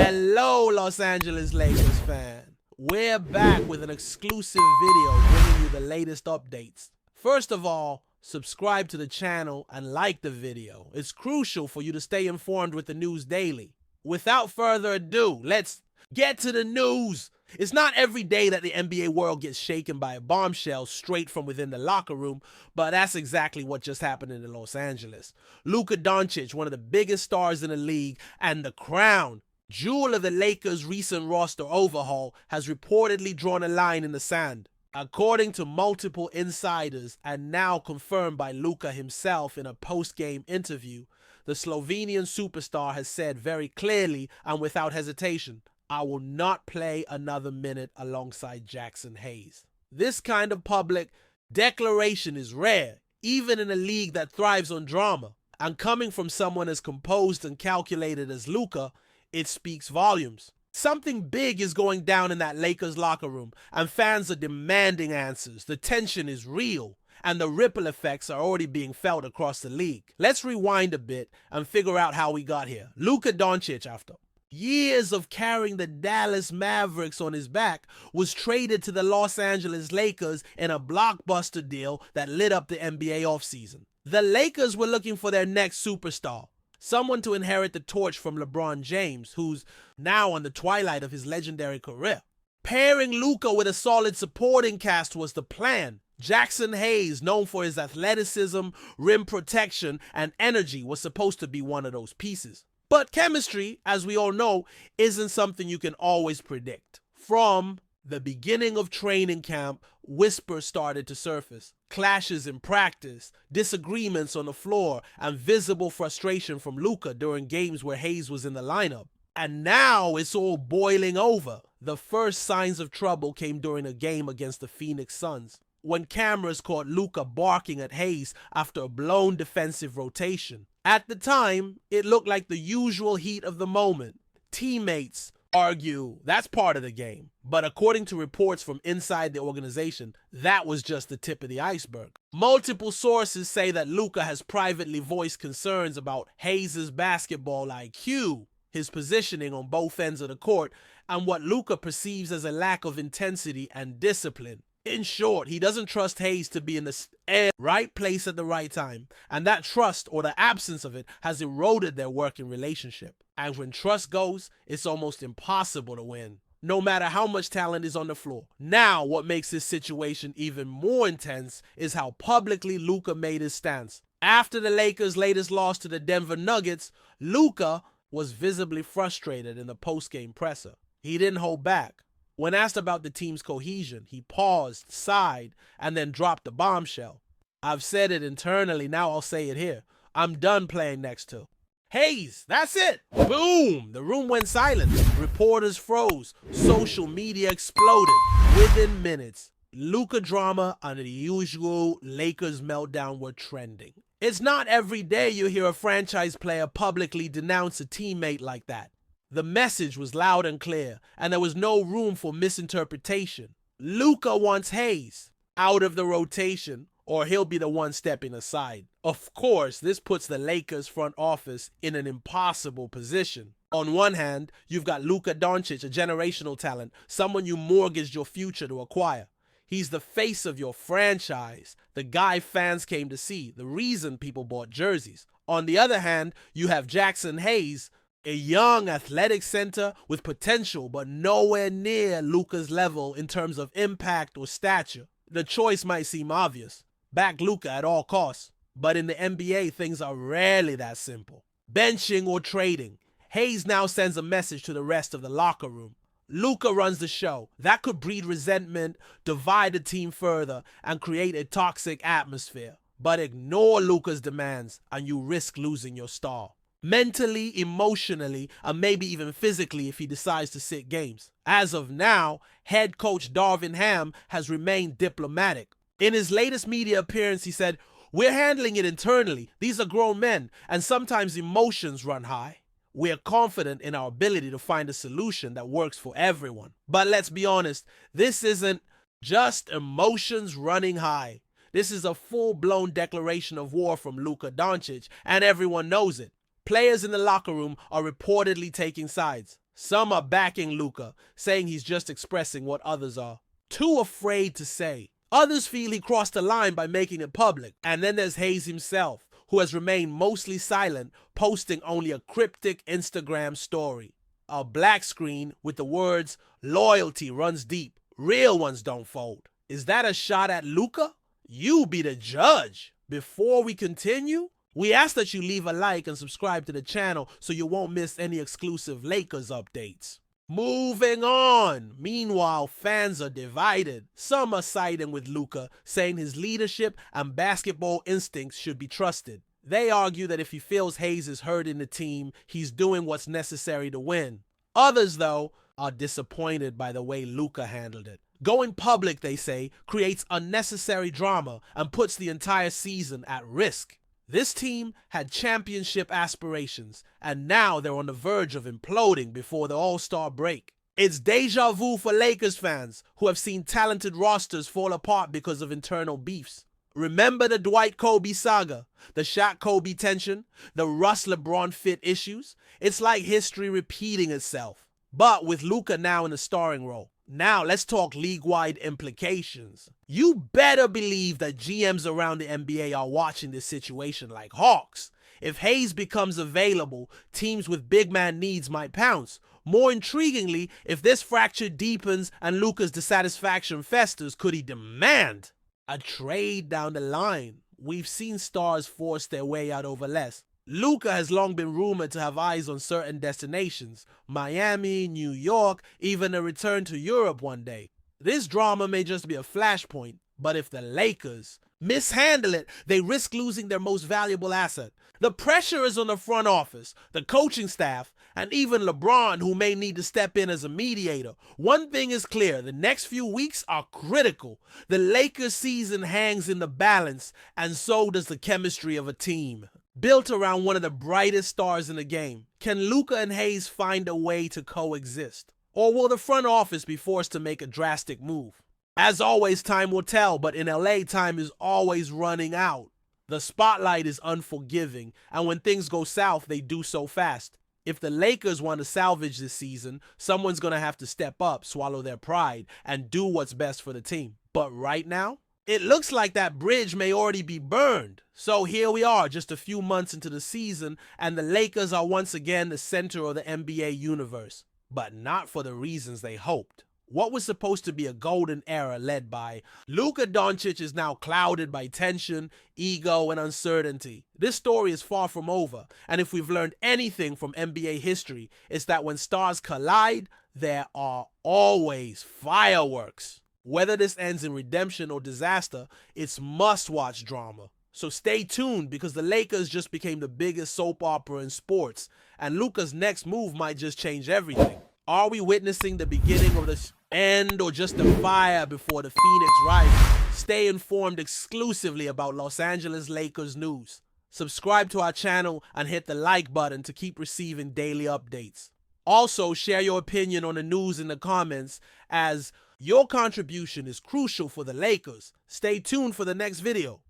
Hello, Los Angeles Lakers fan. We're back with an exclusive video bringing you the latest updates. First of all, subscribe to the channel and like the video. It's crucial for you to stay informed with the news daily. Without further ado, let's get to the news. It's not every day that the NBA world gets shaken by a bombshell straight from within the locker room, but that's exactly what just happened in Los Angeles. Luka Doncic, one of the biggest stars in the league and the crown jewel of the Lakers' recent roster overhaul, has reportedly drawn a line in the sand. According to multiple insiders and now confirmed by Luka himself in a post-game interview, the Slovenian superstar has said very clearly and without hesitation, "I will not play another minute alongside Jaxson Hayes." This kind of public declaration is rare, even in a league that thrives on drama. And coming from someone as composed and calculated as Luka, it speaks volumes. Something big is going down in that Lakers locker room, and fans are demanding answers. The tension is real, and the ripple effects are already being felt across the league. Let's rewind a bit and figure out how we got here. Luka Doncic, after years of carrying the Dallas Mavericks on his back, was traded to the Los Angeles Lakers in a blockbuster deal that lit up the NBA offseason. The Lakers were looking for their next superstar, someone to inherit the torch from LeBron James, who's now on the twilight of his legendary career. Pairing Luka with a solid supporting cast was the plan. Jaxson Hayes, known for his athleticism, rim protection, and energy, was supposed to be one of those pieces. But chemistry, as we all know, isn't something you can always predict. From the beginning of training camp, whispers started to surface. Clashes in practice, disagreements on the floor, and visible frustration from Luka during games where Hayes was in the lineup. And now it's all boiling over. The first signs of trouble came during a game against the Phoenix Suns, when cameras caught Luka barking at Hayes after a blown defensive rotation. At the time, it looked like the usual heat of the moment. Teammates argue that's part of the game, but according to reports from inside the organization, that was just the tip of the iceberg. Multiple sources say that Luka has privately voiced concerns about Hayes' basketball IQ, his positioning on both ends of the court, and what Luka perceives as a lack of intensity and discipline. In short, he doesn't trust Hayes to be in the right place at the right time, and that trust, or the absence of it, has eroded their working relationship. And when trust goes, it's almost impossible to win, no matter how much talent is on the floor. Now, what makes this situation even more intense is how publicly Luka made his stance. After the Lakers' latest loss to the Denver Nuggets, Luka was visibly frustrated in the post-game presser. He didn't hold back. When asked about the team's cohesion, he paused, sighed, and then dropped the bombshell. "I've said it internally, now I'll say it here. I'm done playing next to Hayes. That's it." Boom! The room went silent. Reporters froze. Social media exploded. Within minutes, Luka drama and the usual Lakers meltdown were trending. It's not every day you hear a franchise player publicly denounce a teammate like that. The message was loud and clear, and there was no room for misinterpretation. Luka wants Hayes out of the rotation, or he'll be the one stepping aside. Of course, this puts the Lakers front office in an impossible position. On one hand, you've got Luka Doncic, a generational talent, someone you mortgaged your future to acquire. He's the face of your franchise, the guy fans came to see, the reason people bought jerseys. On the other hand, you have Jaxson Hayes, a young athletic center with potential but nowhere near Luka's level in terms of impact or stature. The choice might seem obvious. Back Luka at all costs. But in the NBA, things are rarely that simple. Benching or trading. Hayes now sends a message to the rest of the locker room. Luka runs the show. That could breed resentment, divide the team further, and create a toxic atmosphere. But ignore Luka's demands and you risk losing your star. Mentally, emotionally, and maybe even physically if he decides to sit games. As of now, head coach Darvin Ham has remained diplomatic. In his latest media appearance, he said, "We're handling it internally. These are grown men, and sometimes emotions run high. We're confident in our ability to find a solution that works for everyone." But let's be honest, this isn't just emotions running high. This is a full-blown declaration of war from Luka Doncic, and everyone knows it. Players in the locker room are reportedly taking sides. Some are backing Luka, saying he's just expressing what others are too afraid to say. Others feel he crossed the line by making it public. And then there's Hayes himself, who has remained mostly silent, posting only a cryptic Instagram story. A black screen with the words, "Loyalty runs deep. Real ones don't fold." Is that a shot at Luka? You be the judge. Before we continue, we ask that you leave a like and subscribe to the channel so you won't miss any exclusive Lakers updates. Moving on. Meanwhile, fans are divided. Some are siding with Luka, saying his leadership and basketball instincts should be trusted. They argue that if he feels Hayes is hurting the team, he's doing what's necessary to win. Others, though, are disappointed by the way Luka handled it. Going public, they say, creates unnecessary drama and puts the entire season at risk. This team had championship aspirations, and now they're on the verge of imploding before the All-Star break. It's deja vu for Lakers fans who have seen talented rosters fall apart because of internal beefs. Remember the Dwight Kobe saga, the Shaq Kobe tension, the Russ LeBron fit issues? It's like history repeating itself, but with Luka now in a starring role. Now let's talk league-wide implications. You better believe that GMs around the NBA are watching this situation like hawks. If Hayes becomes available, teams with big man needs might pounce. More intriguingly, if this fracture deepens and Luka's dissatisfaction festers, could he demand a trade down the line? We've seen stars force their way out over less. Luka has long been rumored to have eyes on certain destinations, Miami, New York, even a return to Europe one day. This drama may just be a flashpoint, but if the Lakers mishandle it, they risk losing their most valuable asset. The pressure is on the front office, the coaching staff, and even LeBron, who may need to step in as a mediator. One thing is clear, the next few weeks are critical. The Lakers season hangs in the balance, and so does the chemistry of a team built around one of the brightest stars in the game. Can Luka and Hayes find a way to coexist? Or will the front office be forced to make a drastic move? As always, time will tell, but in LA, time is always running out. The spotlight is unforgiving, and when things go south, they do so fast. If the Lakers want to salvage this season, someone's going to have to step up, swallow their pride, and do what's best for the team. But right now, it looks like that bridge may already be burned. So here we are, just a few months into the season, and the Lakers are once again the center of the NBA universe. But not for the reasons they hoped. What was supposed to be a golden era led by Luka Doncic is now clouded by tension, ego, and uncertainty. This story is far from over, and if we've learned anything from NBA history, it's that when stars collide, there are always fireworks. Whether this ends in redemption or disaster, it's must-watch drama. So stay tuned, because the Lakers just became the biggest soap opera in sports, and Luka's next move might just change everything. Are we witnessing the beginning of the end or just the fire before the Phoenix rises? Stay informed exclusively about Los Angeles Lakers news. Subscribe to our channel and hit the like button to keep receiving daily updates. Also, share your opinion on the news in the comments, as your contribution is crucial for the Lakers. Stay tuned for the next video.